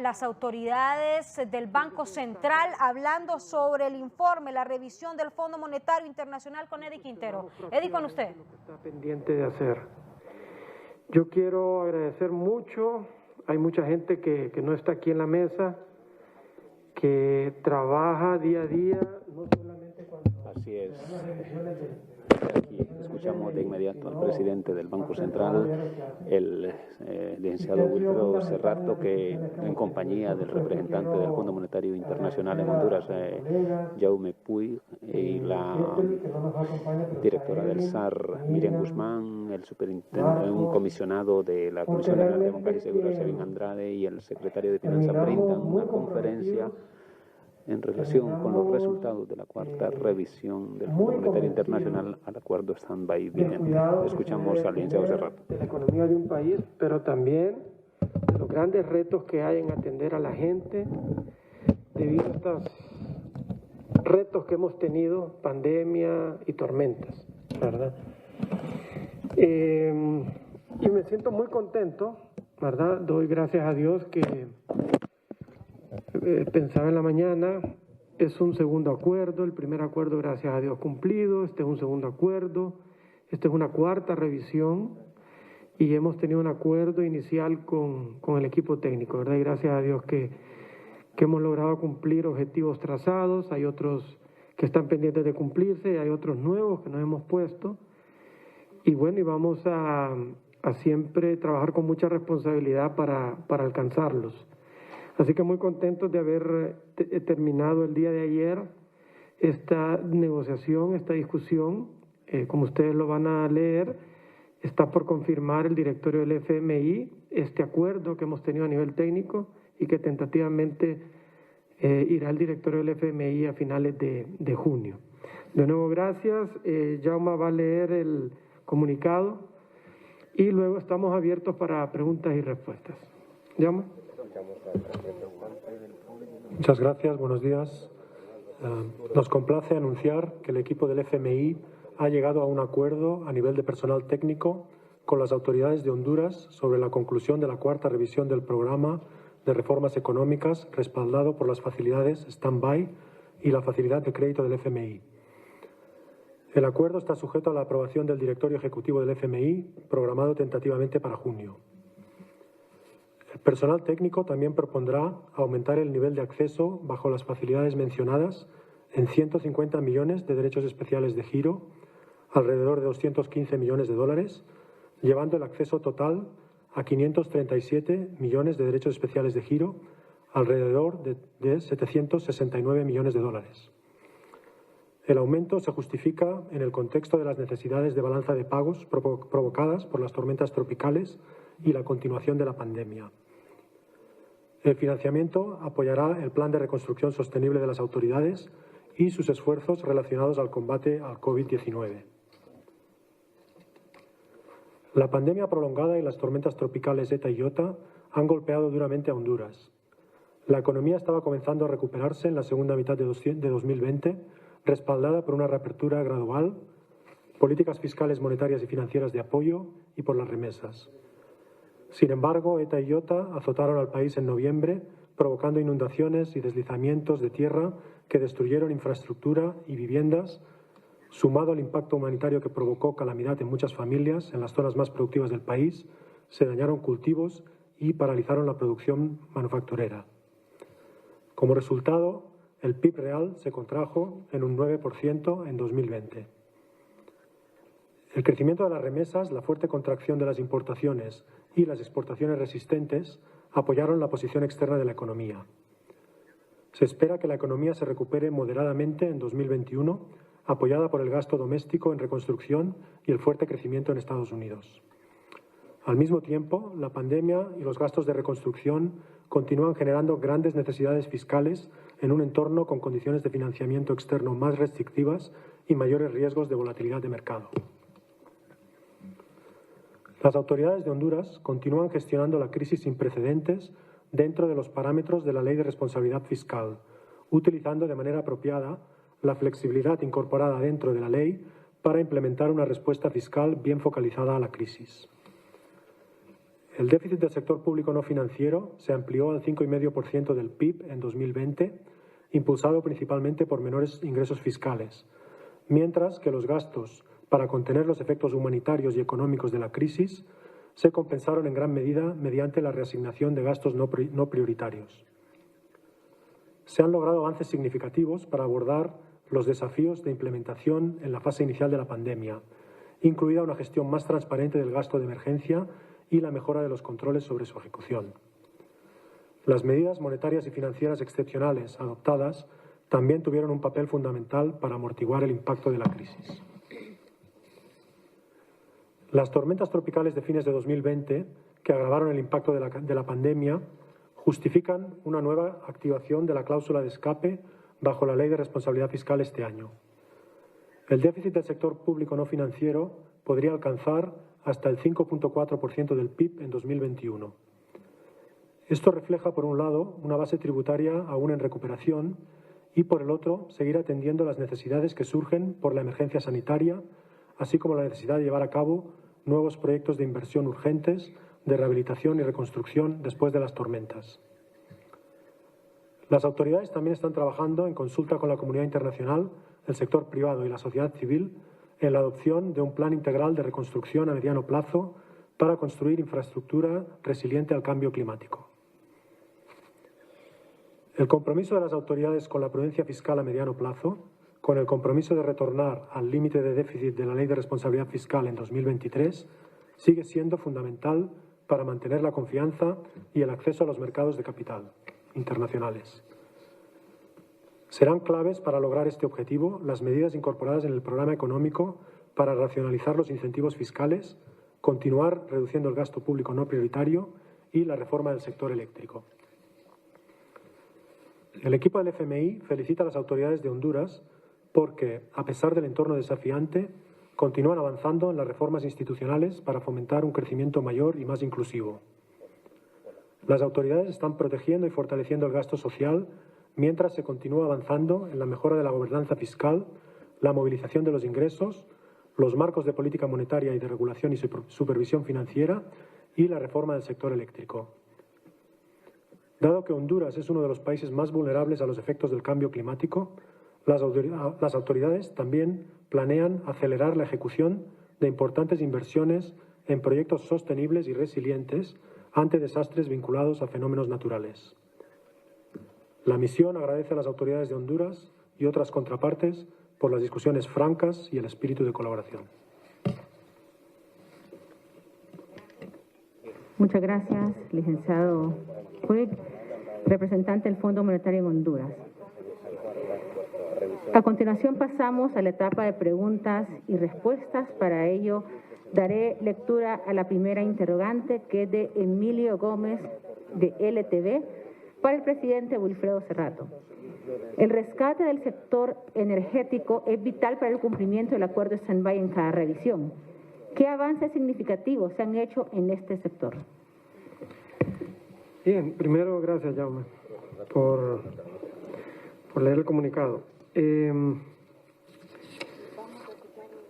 las autoridades del Banco Central hablando sobre el informe, la revisión del Fondo Monetario Internacional con Eddie Quintero. Eddie, con usted. Lo que está pendiente de hacer. Yo quiero agradecer mucho, hay mucha gente que no está aquí en la mesa, que trabaja día a día, no solamente cuando... Así es. Aquí escuchamos de inmediato al presidente del Banco Central, el licenciado Wilfredo Serrato, que en compañía del representante del Fondo Monetario Internacional en Honduras, Jaume Puig, y la directora del SAR, Miriam Guzmán, el superintendente, un comisionado de la Comisión Nacional de Bancas y Seguros, Sevin Andrade, y el secretario de Finanzas brindan una conferencia en relación con los resultados de la cuarta revisión del Fondo Monetario Internacional al acuerdo stand-by vigente. Escuchamos al licenciado Serrato. De la economía de un país, pero también de los grandes retos que hay en atender a la gente debido a estos retos que hemos tenido, pandemia y tormentas, ¿verdad? Y me siento muy contento, ¿verdad? Doy gracias a Dios que pensaba en la mañana, es un segundo acuerdo, el primer acuerdo gracias a Dios cumplido, este es un segundo acuerdo, esta es una cuarta revisión y hemos tenido un acuerdo inicial con el equipo técnico, ¿verdad? Y gracias a Dios que hemos logrado cumplir objetivos trazados, hay otros que están pendientes de cumplirse y hay otros nuevos que nos hemos puesto y bueno, y vamos a siempre trabajar con mucha responsabilidad para alcanzarlos. Así que muy contentos de haber terminado el día de ayer esta negociación, esta discusión. Como ustedes lo van a leer, está por confirmar el directorio del FMI este acuerdo que hemos tenido a nivel técnico y que tentativamente irá al directorio del FMI a finales de junio. De nuevo, gracias. Jaume va a leer el comunicado y luego estamos abiertos para preguntas y respuestas. Jaume. Muchas gracias, buenos días. Nos complace anunciar que el equipo del FMI ha llegado a un acuerdo a nivel de personal técnico con las autoridades de Honduras sobre la conclusión de la cuarta revisión del programa de reformas económicas respaldado por las facilidades Stand-by y la facilidad de crédito del FMI. El acuerdo está sujeto a la aprobación del directorio ejecutivo del FMI, programado tentativamente para junio. El personal técnico también propondrá aumentar el nivel de acceso bajo las facilidades mencionadas en 150 millones de derechos especiales de giro, alrededor de 215 millones de dólares, llevando el acceso total a 537 millones de derechos especiales de giro, alrededor de 769 millones de dólares. El aumento se justifica en el contexto de las necesidades de balanza de pagos provocadas por las tormentas tropicales y la continuación de la pandemia. El financiamiento apoyará el plan de reconstrucción sostenible de las autoridades y sus esfuerzos relacionados al combate al COVID-19. La pandemia prolongada y las tormentas tropicales ETA y IOTA han golpeado duramente a Honduras. La economía estaba comenzando a recuperarse en la segunda mitad de 2020, respaldada por una reapertura gradual, políticas fiscales, monetarias y financieras de apoyo y por las remesas. Sin embargo, ETA y IOTA azotaron al país en noviembre, provocando inundaciones y deslizamientos de tierra que destruyeron infraestructura y viviendas, sumado al impacto humanitario que provocó calamidad en muchas familias en las zonas más productivas del país, se dañaron cultivos y paralizaron la producción manufacturera. Como resultado, el PIB real se contrajo en un 9% en 2020. El crecimiento de las remesas, la fuerte contracción de las importaciones y las exportaciones resistentes apoyaron la posición externa de la economía. Se espera que la economía se recupere moderadamente en 2021, apoyada por el gasto doméstico en reconstrucción y el fuerte crecimiento en Estados Unidos. Al mismo tiempo, la pandemia y los gastos de reconstrucción continúan generando grandes necesidades fiscales en un entorno con condiciones de financiamiento externo más restrictivas y mayores riesgos de volatilidad de mercado. Las autoridades de Honduras continúan gestionando la crisis sin precedentes dentro de los parámetros de la Ley de Responsabilidad Fiscal, utilizando de manera apropiada la flexibilidad incorporada dentro de la ley para implementar una respuesta fiscal bien focalizada a la crisis. El déficit del sector público no financiero se amplió al 5,5% del PIB en 2020, impulsado principalmente por menores ingresos fiscales, mientras que los gastos para contener los efectos humanitarios y económicos de la crisis se compensaron en gran medida mediante la reasignación de gastos no prioritarios. Se han logrado avances significativos para abordar los desafíos de implementación en la fase inicial de la pandemia, incluida una gestión más transparente del gasto de emergencia y la mejora de los controles sobre su ejecución. Las medidas monetarias y financieras excepcionales adoptadas también tuvieron un papel fundamental para amortiguar el impacto de la crisis. Las tormentas tropicales de fines de 2020, que agravaron el impacto de la pandemia, justifican una nueva activación de la cláusula de escape bajo la Ley de Responsabilidad Fiscal este año. El déficit del sector público no financiero podría alcanzar hasta el 5,4% del PIB en 2021. Esto refleja, por un lado, una base tributaria aún en recuperación y, por el otro, seguir atendiendo las necesidades que surgen por la emergencia sanitaria, así como la necesidad de llevar a cabo nuevos proyectos de inversión urgentes, de rehabilitación y reconstrucción después de las tormentas. Las autoridades también están trabajando en consulta con la comunidad internacional, el sector privado y la sociedad civil en la adopción de un plan integral de reconstrucción a mediano plazo para construir infraestructura resiliente al cambio climático. El compromiso de las autoridades con la prudencia fiscal a mediano plazo, con el compromiso de retornar al límite de déficit de la Ley de Responsabilidad Fiscal en 2023, sigue siendo fundamental para mantener la confianza y el acceso a los mercados de capital internacionales. Serán claves para lograr este objetivo las medidas incorporadas en el programa económico para racionalizar los incentivos fiscales, continuar reduciendo el gasto público no prioritario y la reforma del sector eléctrico. El equipo del FMI felicita a las autoridades de Honduras porque, a pesar del entorno desafiante, continúan avanzando en las reformas institucionales para fomentar un crecimiento mayor y más inclusivo. Las autoridades están protegiendo y fortaleciendo el gasto social mientras se continúa avanzando en la mejora de la gobernanza fiscal, la movilización de los ingresos, los marcos de política monetaria y de regulación y supervisión financiera y la reforma del sector eléctrico. Dado que Honduras es uno de los países más vulnerables a los efectos del cambio climático, las autoridades también planean acelerar la ejecución de importantes inversiones en proyectos sostenibles y resilientes ante desastres vinculados a fenómenos naturales. La misión agradece a las autoridades de Honduras y otras contrapartes por las discusiones francas y el espíritu de colaboración. Muchas gracias, licenciado Puig, representante del Fondo Monetario en Honduras. A continuación pasamos a la etapa de preguntas y respuestas. Para ello, daré lectura a la primera interrogante, que es de Emilio Gómez, de LTV, para el presidente Wilfredo Serrato. El rescate del sector energético es vital para el cumplimiento del acuerdo stand-by en cada revisión. ¿Qué avances significativos se han hecho en este sector? Bien, primero, gracias, Jaume, por leer el comunicado. Bien,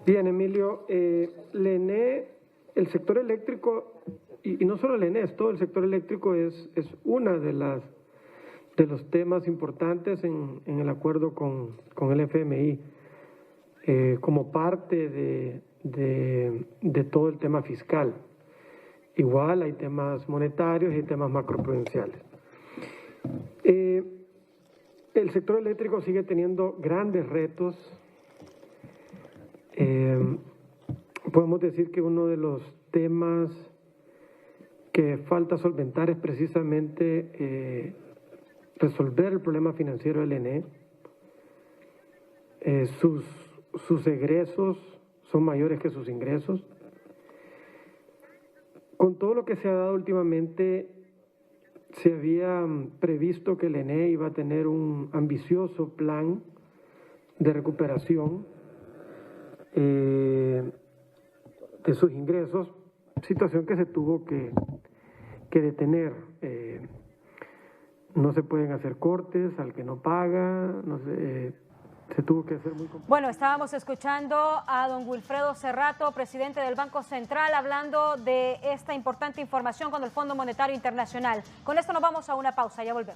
Emilio, el ENE, el sector eléctrico, y no solo el ENE, todo el sector eléctrico es una de los temas importantes en el acuerdo con el FMI, como parte de todo el tema fiscal. Igual hay temas monetarios y temas macroprudenciales. El sector eléctrico sigue teniendo grandes retos. Podemos decir que uno de los temas que falta solventar es precisamente resolver el problema financiero del ENE. Sus egresos son mayores que sus ingresos. Con todo lo que se ha dado últimamente, se había previsto que el ENE iba a tener un ambicioso plan de recuperación de sus ingresos, situación que se tuvo que detener. No se pueden hacer cortes al que no paga, se tuvo que hacer muy complicado. Bueno, estábamos escuchando a don Wilfredo Cerrato, presidente del Banco Central, hablando de esta importante información con el Fondo Monetario Internacional. Con esto nos vamos a una pausa, ya volvemos.